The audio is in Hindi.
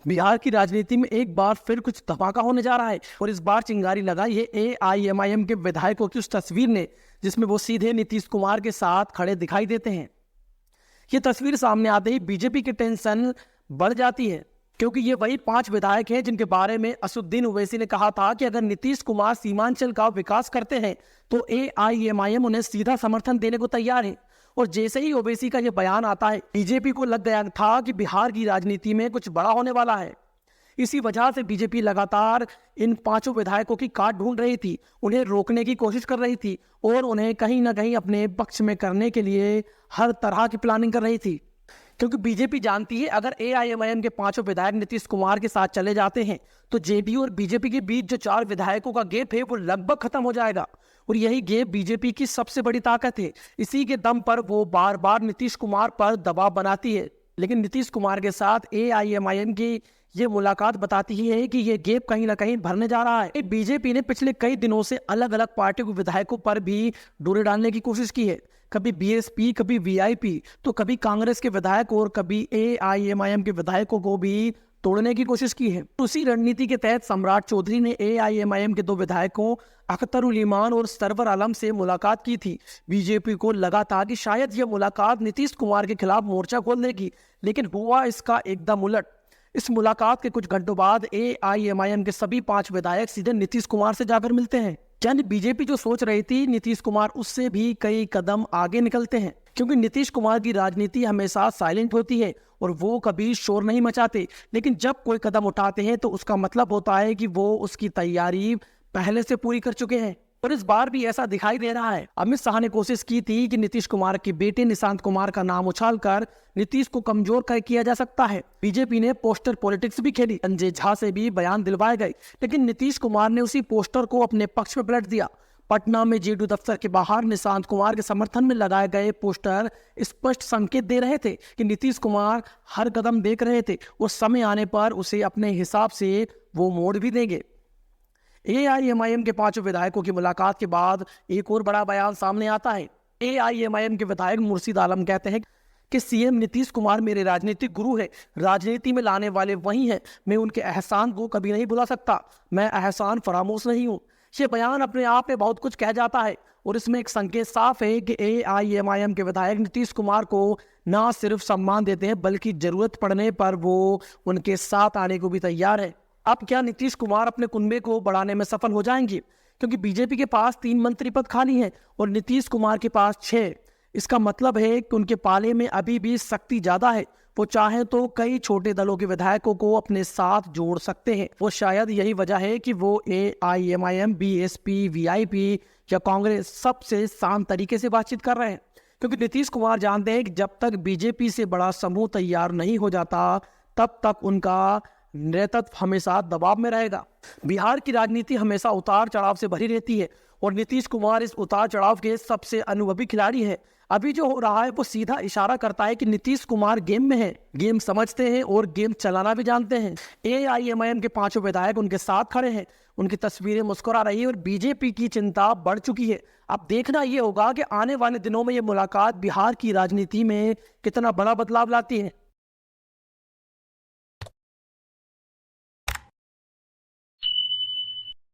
बिहार की राजनीति में एक बार फिर कुछ धमाका होने जा रहा है और इस बार चिंगारी लगा ये एआईएमआईएम के विधायकों की उस तस्वीर ने जिसमें वो सीधे नीतीश कुमार के साथ खड़े दिखाई देते हैं। ये तस्वीर सामने आते ही बीजेपी की टेंशन बढ़ जाती है, क्योंकि ये वही 5 विधायक हैं जिनके बारे में असदुद्दीन ओवैसी ने कहा था कि अगर नीतीश कुमार सीमांचल का विकास करते हैं तो एआईएमआईएम उन्हें सीधा समर्थन देने को तैयार है। और जैसे ही ओवैसी का ये बयान आता है, बीजेपी को लग गया था कि बिहार की राजनीति में कुछ बड़ा होने वाला है। इसी वजह से बीजेपी लगातार इन 5 विधायकों की काट ढूंढ रही थी, उन्हें रोकने की कोशिश कर रही थी और उन्हें कहीं ना कहीं अपने पक्ष में करने के लिए हर तरह की प्लानिंग कर रही थी। क्योंकि बीजेपी जानती है अगर एआईएमआईएम के 5 विधायक नीतीश कुमार के साथ चले जाते हैं तो जेडीयू और बीजेपी के बीच जो 4 विधायकों का गैप है वो लगभग खत्म हो जाएगा। और यही गैप बीजेपी की सबसे बड़ी ताकत है। इसी के दम पर वो बार बार नीतीश कुमार पर दबाव बनाती है। लेकिन नीतीश कुमार के साथ एआईएमआईएम की ये मुलाकात बताती ही है कि ये गैप कहीं ना कहीं भरने जा रहा है। बीजेपी ने पिछले कई दिनों से अलग अलग पार्टियों के विधायकों पर भी डोरे डालने की कोशिश की है। कभी बीएसपी, कभी वीआईपी, तो कभी कांग्रेस के विधायक और कभी एआईएमआईएम के विधायकों को भी तोड़ने की कोशिश की है। उसी रणनीति के तहत सम्राट चौधरी ने एआईएमआईएम के 2 विधायकों अख्तरुल ईमान और सरवर आलम से मुलाकात की थी। बीजेपी को लगा था कि शायद यह मुलाकात नीतीश कुमार के खिलाफ मोर्चा खोल देगी, लेकिन हुआ इसका एकदम उलट। इस मुलाकात के कुछ घंटों बाद एआईएमआईएम के सभी 5 विधायक सीधे नीतीश कुमार से जाकर मिलते हैं। यानी बीजेपी जो सोच रही थी, नीतीश कुमार उससे भी कई कदम आगे निकलते हैं। क्योंकि नीतीश कुमार की राजनीति हमेशा साइलेंट होती है और वो कभी शोर नहीं मचाते, लेकिन जब कोई कदम उठाते हैं तो उसका मतलब होता है कि वो उसकी तैयारी पहले से पूरी कर चुके हैं। और इस बार भी ऐसा दिखाई दे रहा है। अमित शाह ने कोशिश की थी कि नीतीश कुमार के बेटे निशांत कुमार का नाम उछालकर नीतीश को कमजोर किया जा सकता है। बीजेपी ने पोस्टर पॉलिटिक्स भी खेली, संजय झा से भी बयान दिलवाए गए, लेकिन नीतीश कुमार ने उसी पोस्टर को अपने पक्ष में पलट दिया। पटना में जेडीयू दफ्तर के बाहर निशांत कुमार के समर्थन में लगाए गए पोस्टर स्पष्ट संकेत दे रहे थे कि नीतीश कुमार हर कदम देख रहे थे और समय आने पर उसे अपने हिसाब से वो मोड़ भी देंगे। एआईएमआईएम के 5 विधायकों की मुलाकात के बाद एक और बड़ा बयान सामने आता है। एआईएमआईएम के विधायक मुर्शीद आलम कहते हैं कि सीएम नीतीश कुमार मेरे राजनीतिक गुरु है, राजनीति में लाने वाले वही हैं। मैं उनके एहसान को कभी नहीं भुला सकता, मैं एहसान फरामोश नहीं हूँ। ये बयान अपने आप में बहुत कुछ कह जाता है और इसमें एक संकेत साफ है कि एआईएमआईएम के विधायक नीतीश कुमार को न सिर्फ सम्मान देते हैं बल्कि जरूरत पड़ने पर वो उनके साथ आने को भी तैयार है। अब क्या नीतीश कुमार अपने कुनबे को बढ़ाने में सफल हो जाएंगे? क्योंकि बीजेपी के पास 3 मंत्री पद खाली हैं और नीतीश कुमार के पास 6। इसका मतलब है कि उनके पाले में अभी भी शक्ति ज्यादा है। वो चाहे तो कई छोटे दलों के विधायकों को अपने साथ जोड़ सकते हैं। वो शायद यही वजह है कि वो एआईएमआईएम, बीएसपी, वीआईपी या कांग्रेस सबसे शांत तरीके से बातचीत कर रहे हैं। क्योंकि नीतीश कुमार जानते हैं कि जब तक बीजेपी से बड़ा समूह तैयार नहीं हो जाता तब तक उनका नेतृत्व हमेशा दबाव में रहेगा। बिहार की राजनीति हमेशा उतार चढ़ाव से भरी रहती है और नीतीश कुमार इस उतार चढ़ाव के सबसे अनुभवी खिलाड़ी है। अभी जो हो रहा है वो सीधा इशारा करता है कि नीतीश कुमार गेम में है, गेम समझते हैं और गेम चलाना भी जानते हैं। एआईएमआईएम के 5 विधायक उनके साथ खड़े हैं, उनकी तस्वीरें मुस्कुरा रही है और बीजेपी की चिंता बढ़ चुकी है। अब देखना ये होगा कि आने वाले दिनों में ये मुलाकात बिहार की राजनीति में कितना बड़ा बदलाव लाती है।